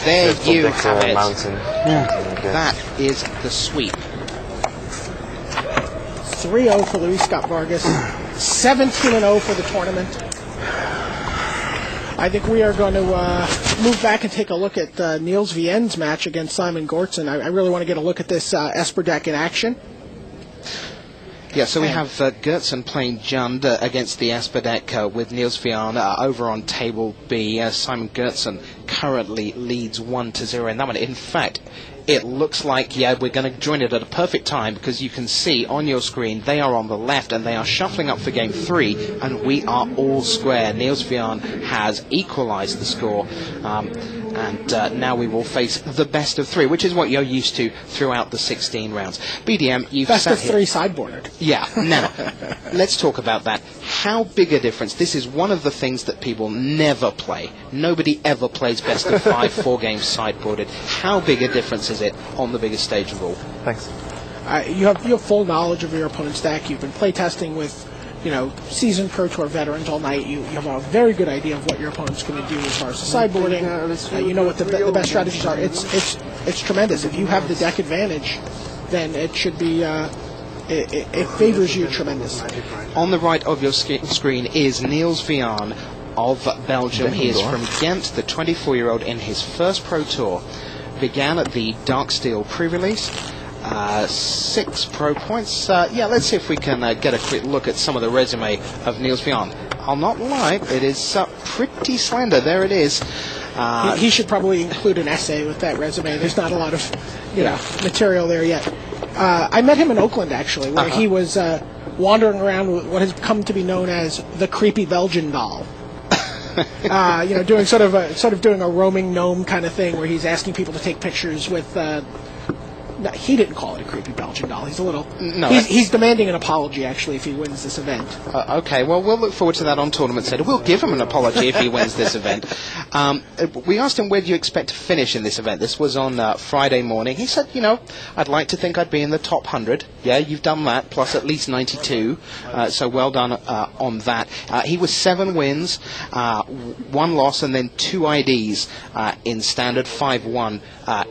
There you have it. Mountain. That is the sweep. 3-0 for Luis Scott Vargas. 17-0 for the tournament. I think we are going to move back and take a look at Niels Vien's match against Simon Gortson. I really want to get a look at this Esper deck in action. Yeah, so we have Gertson playing Jund against the Esper deck with Niels Vian over on table B. Simon Gertson currently leads 1-0 in that one. In fact, it looks like, yeah, we're going to join it at a perfect time because you can see on your screen they are on the left and they are shuffling up for game 3 and we are all square. Niels Vian has equalised the score and now we will face the best of 3, which is what you're used to throughout the 16 rounds. BDM, you've best sat of 3 sideboarded. Yeah, now, let's talk about that. How big a difference. This is one of the things that people never play. Nobody ever plays best of 5 4-games sideboarded. How big a difference is it on the biggest stage of all? Thanks. You have full knowledge of your opponent's deck. You've been playtesting with, seasoned Pro Tour veterans all night. You have a very good idea of what your opponent's going to do as far as the sideboarding. You know what the best strategies are. It's tremendous. If you have the deck advantage, then it should be. It favors you tremendously. On the right of your screen is Niels Vian of Belgium. He is from Ghent, the 24-year-old in his first Pro Tour. Began at the Darksteel pre-release. 6 pro points. Let's see if we can get a quick look at some of the resume of Niels Vian. I'll not lie, it is pretty slender. There it is. He should probably include an essay with that resume. There's not a lot of material there yet. I met him in Oakland, actually, where he was wandering around with what has come to be known as the creepy Belgian doll. Doing sort of doing a roaming gnome kind of thing, where he's asking people to take pictures with. No, he didn't call it a creepy Belgian doll. He's a little. No, he's demanding an apology, actually, if he wins this event. Okay, well, we'll look forward to that on Tournament Center. We'll give him an apology if he wins this event. We asked him, where do you expect to finish in this event? This was on Friday morning. He said, I'd like to think I'd be in the top 100. Yeah, you've done that, plus at least 92. So well done on that. He was 7 wins, 1 loss, and then 2 IDs in standard, 5-1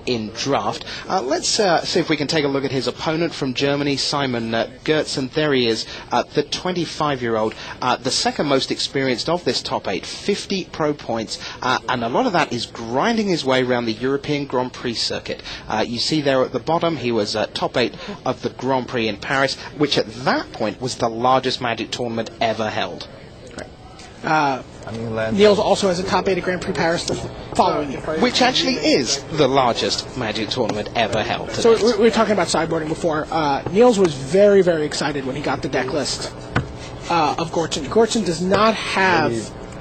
in draft. Let's see if we can take a look at his opponent from Germany, Simon Gertson. There he is, the 25-year-old, the second most experienced of this top 8, 50 pro points, and a lot of that is grinding his way around the European Grand Prix circuit. You see there at the bottom, he was top 8 of the Grand Prix in Paris, which at that point was the largest Magic tournament ever held. Niels also has a top 8 at Grand Prix Paris the following year. Which actually is the largest Magic tournament ever held. So we were talking about sideboarding before. Niels was very, very excited when he got the deck list of Gortson. Gortson does not have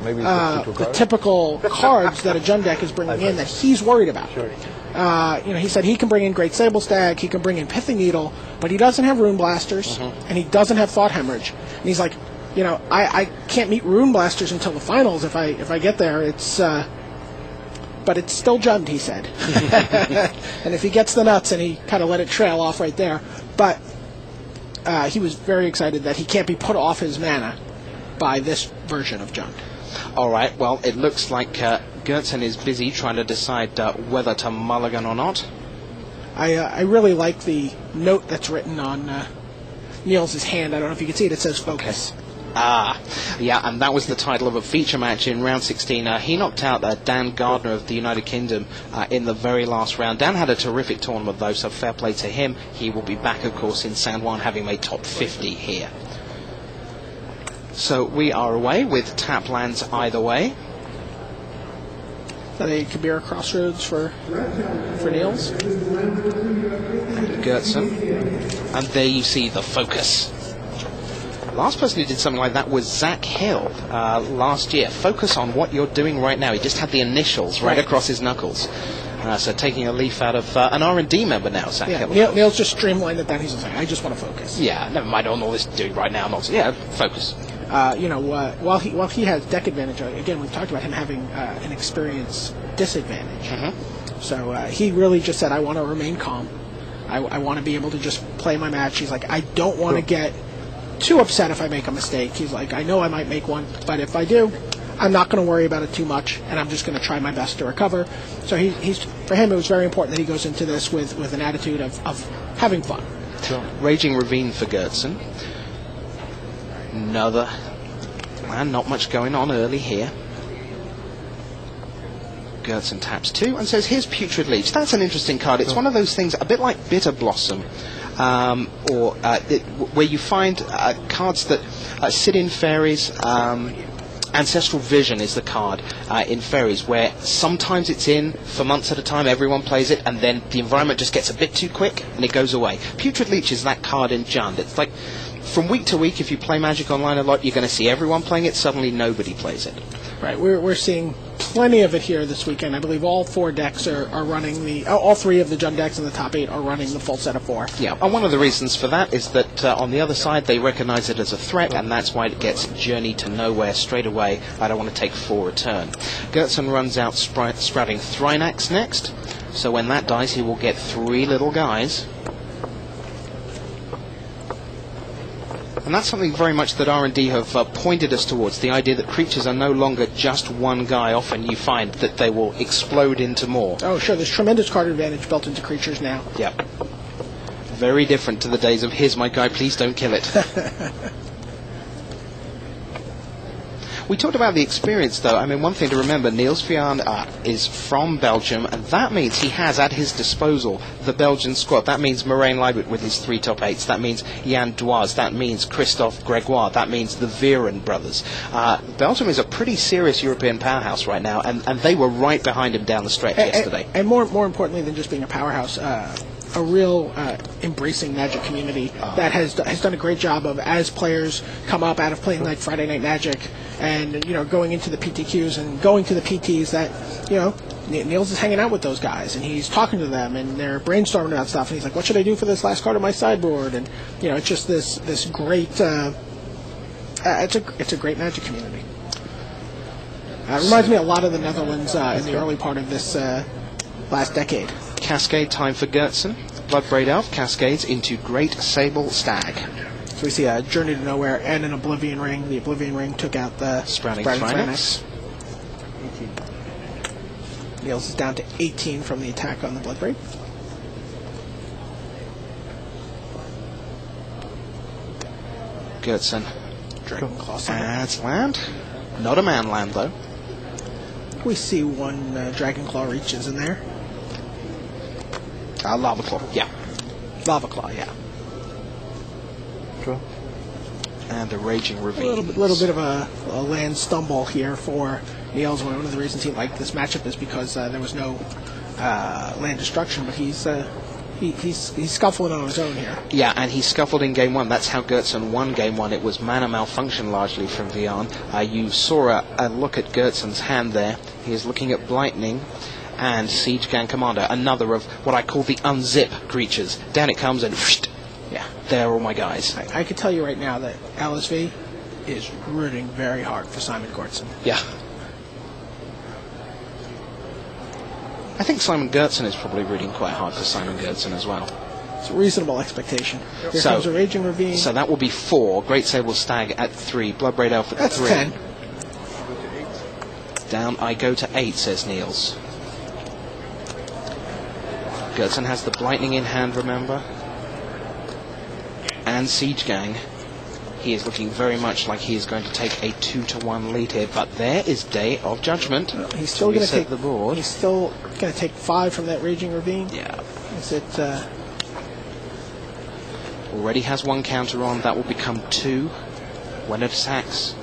the typical cards that a Jund deck is bringing in that he's worried about. He said he can bring in Great Sable Stag, he can bring in Pithing Needle, but he doesn't have Rune Blasters, and he doesn't have Thought Hemorrhage. And he's like, I can't meet Rune Blasters until the finals. If I get there, but it's still Jund, he said. And if he gets the nuts, and he kind of let it trail off right there. But he was very excited that he can't be put off his mana by this version of Jund. All right, well, it looks like Gertson is busy trying to decide whether to mulligan or not. I really like the note that's written on Niels' hand. I don't know if you can see it. It says focus. Yeah, and that was the title of a feature match in round 16. He knocked out Dan Gardner of the United Kingdom in the very last round. Dan had a terrific tournament, though, so fair play to him. He will be back, of course, in San Juan, having made top 50 here. So we are away with tap lands either way. Is that a Kabira Crossroads for Niels? Gertson. And there you see the focus. Last person who did something like that was Zach Hill last year. Focus on what you're doing right now. He just had the initials right across his knuckles. So taking a leaf out of an R&D member now, Zach Hill. Niels just streamlined it down. He's just like, I just want to focus. Yeah, never mind on all this doing right now. Focus. While he has deck advantage, again, we've talked about him having an experience disadvantage. So he really just said, I want to remain calm. I want to be able to just play my match. He's like, I don't want to get too upset if I make a mistake. He's like, I know I might make one, but if I do, I'm not going to worry about it too much, and I'm just going to try my best to recover. So for him, it was very important that he goes into this with an attitude of having fun. Sure. Raging Ravine for Goertzen. Another man, not much going on early here. Goertzen taps 2 and says, here's Putrid Leech. That's an interesting card. It's one of those things, a bit like Bitter Blossom, where you find cards that sit in fairies. Ancestral Vision is the card in fairies, where sometimes it's in for months at a time, everyone plays it, and then the environment just gets a bit too quick and it goes away. Putrid Leech is that card in Jund. It's like, from week to week, if you play Magic Online a lot, you're going to see everyone playing it, suddenly nobody plays it. Right, we're seeing plenty of it here this weekend. I believe all 4 decks are running all 3 of the Jund decks in the top 8 are running the full set of 4. Yeah, and one of the reasons for that is that on the other side they recognize it as a threat, and that's why it gets Journey to Nowhere straight away. I don't want to take 4 a turn. Goertzen runs out sprouting Thrynax next, so when that dies he will get 3 little guys. And that's something very much that R&D have pointed us towards, the idea that creatures are no longer just one guy. Often you find that they will explode into more. Oh, sure. There's tremendous card advantage built into creatures now. Yep. Very different to the days of, here's my guy, please don't kill it. We talked about the experience, though. I mean, one thing to remember, Niels Vian is from Belgium, and that means he has at his disposal the Belgian squad. That means Moraine Leibert with his 3 top 8s. That means Jan Dwaz. That means Christophe Gregoire. That means the Viren brothers. Belgium is a pretty serious European powerhouse right now, and they were right behind him down the stretch yesterday. And more importantly than just being a powerhouse, a real embracing Magic community that has done a great job of, as players come up out of playing like Friday Night Magic and going into the PTQs and going to the PTs, that Niels is hanging out with those guys and he's talking to them and they're brainstorming about stuff, and he's like, what should I do for this last card of my sideboard? And it's just this great it's a great Magic community. It reminds me a lot of the Netherlands in the early part of this last decade. Cascade time for Goertzen. Bloodbraid Elf cascades into Great Sable Stag. So we see a Journey to Nowhere and an Oblivion Ring. The Oblivion Ring took out the Sprouting Thrynax. Niels is down to 18 from the attack on the Bloodbraid. Goertzen Dragonclaw adds land. Not a man land, though. We see one Dragonclaw reaches in there. Lava Claw, yeah. Lava Claw, yeah. Sure. And a Raging Ravine. A little bit of a land stumble here for Niels. One of the reasons he liked this matchup is because there was no land destruction, but he's scuffling on his own here. Yeah, and he scuffled in Game 1. That's how Goertzen won Game 1. It was mana malfunction largely from Vian. You saw a look at Goertzen's hand there. He is looking at Blightning and Siege Gang Commander, another of what I call the unzip creatures. Down it comes and yeah, they're all my guys. I can tell you right now that LSV is rooting very hard for Simon Goertzen. Yeah. I think Simon Goertzen is probably rooting quite hard for Simon Goertzen as well. It's a reasonable expectation. Here comes a Raging Ravine. So that will be 4. Great Sable Stag at 3. Bloodbraid Elf at 3. That's 10. Down I go to 8, says Niels. Goertzen has the Blightning in hand, remember? And Siege Gang. He is looking very much like he is going to take a 2-1 lead here, but there is Day of Judgment. He's still going to take the board. He's still going to take 5 from that Raging Ravine. Yeah. Is it? Already has 1 counter on. That will become 2 when it attacks.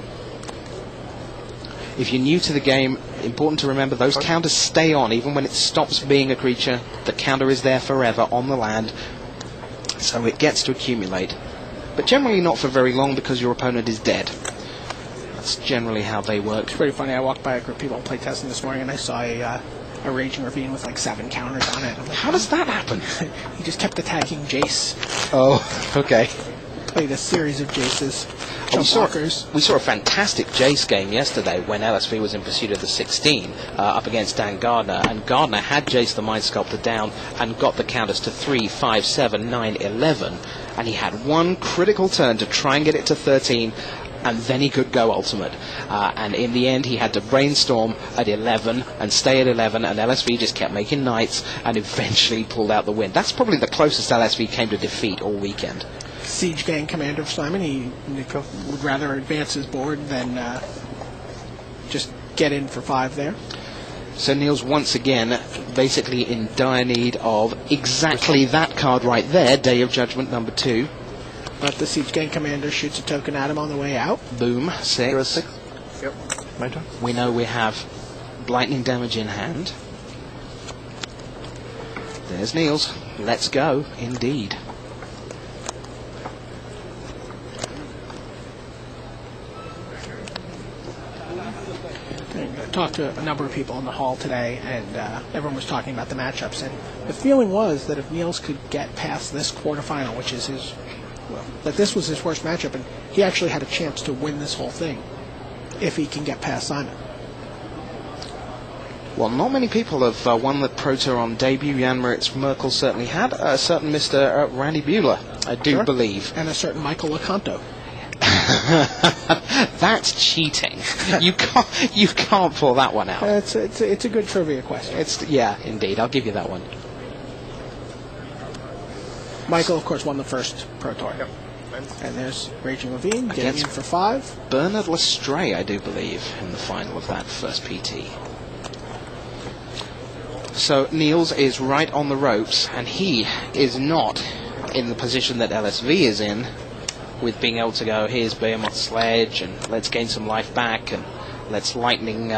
If you're new to the game, important to remember those counters stay on even when it stops being a creature. The counter is there forever on the land, so it gets to accumulate. But generally not for very long because your opponent is dead. That's generally how they work. It's pretty funny. I walked by a group of people playtesting this morning and I saw a Raging Ravine with like 7 counters on it. Like, how does that happen? He just kept attacking Jace. Oh, okay. Played a series of Jaces. We saw a fantastic Jace game yesterday when LSV was in pursuit of the 16 up against Dan Gardner, and Gardner had Jace the Mind Sculptor down and got the counters to 3, 5, 7, 9, 11, and he had 1 critical turn to try and get it to 13, and then he could go ultimate. And in the end, he had to brainstorm at 11 and stay at 11, and LSV just kept making knights and eventually pulled out the win. That's probably the closest LSV came to defeat all weekend. Siege Gang Commander Simon, he would rather advance his board than just get in for 5 there. So Niels once again basically in dire need of exactly that card right there, Day of Judgment number 2. But the Siege Gang Commander shoots a token at him on the way out. Boom, 6. You're a 6? Yep. My turn. We know we have lightning damage in hand. There's Niels. Let's go, indeed. I talked to a number of people in the hall today, and everyone was talking about the matchups. And the feeling was that if Niels could get past this quarterfinal, which is his, well, that this was his worst matchup, and he actually had a chance to win this whole thing if he can get past Simon. Well, not many people have won the Pro Tour on debut. Jan Moritz Merkel certainly had. A certain Mr. Randy Buehler, I do believe. And a certain Michael Lecanto. That's cheating. You can't pull that one out. It's a good trivia question. Yeah, indeed. I'll give you that one. Michael, of course, won the first Pro Tour. Yep. And there's Raging Ravine getting in for 5. Bernard Lestray, I do believe, in the final of that first PT. So Niels is right on the ropes, and he is not in the position that LSV is in, with being able to go, here's Behemoth Sledge, and let's gain some life back, and let's lightning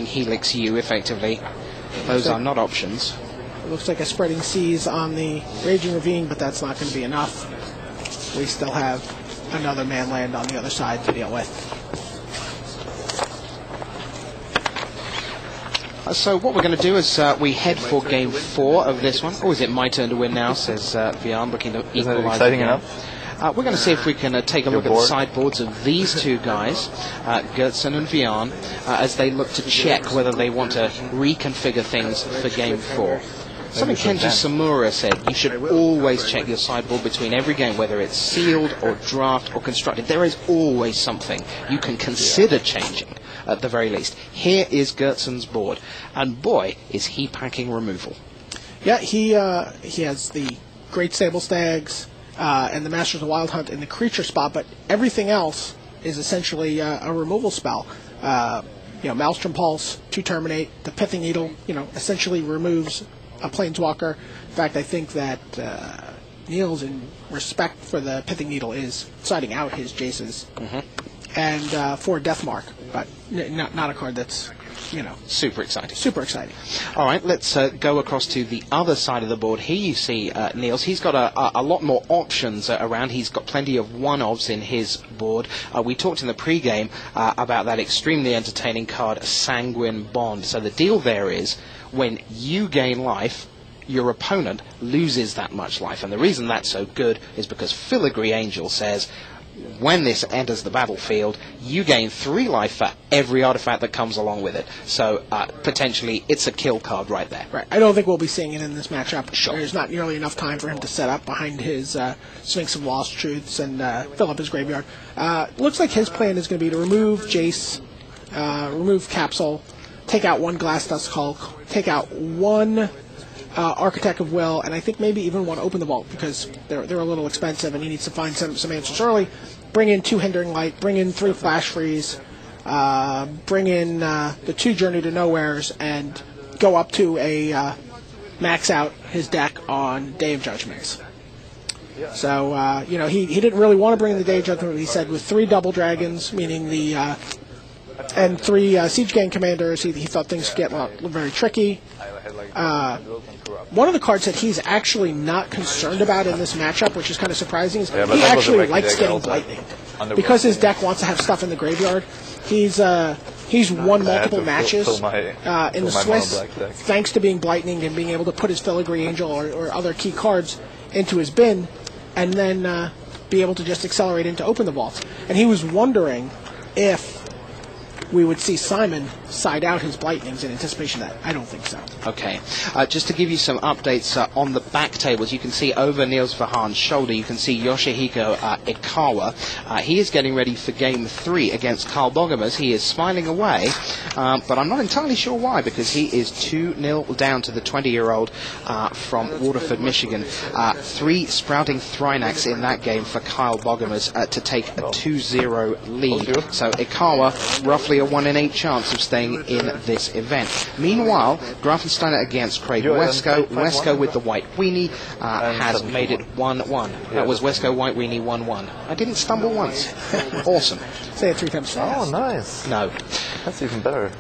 helix you, effectively. Those are not options. It looks like a Spreading Seas on the Raging Ravine, but that's not going to be enough. We still have another manland on the other side to deal with. So what we're going to do is we head for Game 4 of this one. Oh, is it my turn to win now, says Bjorn, looking to equalize. Isn't it exciting enough? We're going to see if we can take a look at the sideboards of these two guys, Gertsen and Bjorn, as they look to check whether they want to reconfigure things for Game 4. Something Kenji Samura said, you should always check your sideboard between every game, whether it's sealed or draft or constructed. There is always something you can consider changing, at the very least. Here is Gertsen's board, and boy, is he packing removal. Yeah, he has the Great Sable Stags and the Masters of Wild Hunt in the creature spot, but everything else is essentially a removal spell. Maelstrom Pulse, 2 Terminate, the Pithing Needle, essentially removes a Planeswalker. In fact, I think that Niels, in respect for the Pithing Needle, is siding out his Jaces. And for Deathmark, but not a card that's, super exciting. Super exciting. All right, let's go across to the other side of the board. Here you see Niels. He's got a lot more options around. He's got plenty of one-ofs in his board. We talked in the pre-game about that extremely entertaining card, Sanguine Bond. So the deal there is, when you gain life, your opponent loses that much life. And the reason that's so good is because Filigree Angel says, when this enters the battlefield, you gain 3 life for every artifact that comes along with it. So, potentially, it's a kill card right there. Right. I don't think we'll be seeing it in this matchup. Sure. There's not nearly enough time for him to set up behind his Sphinx of Lost Truths and fill up his graveyard. Looks like his plan is going to be to remove Jace, remove Capsule, take out 1 Glass Dust Hulk, take out 1 Architect of Will, and I think maybe even 1 Open the Vault, because they're a little expensive and he needs to find some answers early. Bring in 2 Hindering Light, bring in 3 Flash Freeze, bring in the 2 Journey to Nowheres, and go up to a max out his deck on Day of Judgments. So, he didn't really want to bring in the Day of Judgment. He said with 3 Double Dragons, meaning the and 3 Siege Gang Commanders, he thought things could get very tricky. One of the cards that he's actually not concerned about in this matchup, which is kind of surprising, is he actually likes getting Blightning. Because his deck wants to have stuff in the graveyard, he's won multiple matches in the Swiss, thanks to being Blightning and being able to put his Filigree Angel or other key cards into his bin, and then be able to just accelerate into Open the Vault. And he was wondering if we would see Simon side out his Blightnings in anticipation of that? I don't think so. Okay. Just to give you some updates on the back tables, you can see over Niels Verhaen's shoulder, you can see Yoshihiko Ikawa. He is getting ready for Game 3 against Carl Bogomaz. He is smiling away, but I'm not entirely sure why, because he is 2-0 down to the 20-year-old from Waterford, Michigan. 3 sprouting Thrynax in that game for Kyle Bogomaz to take a 2-0 lead. So Ikawa, roughly a 1 in 8 chance of staying in this event. Meanwhile, Grafensteiner against Craig Wesco. Wesco with the white weenie has made it 1-1. That was Wesco white weenie 1-1. I didn't stumble once. Awesome. Say it 3 times fast. Oh, nice. No. That's even better.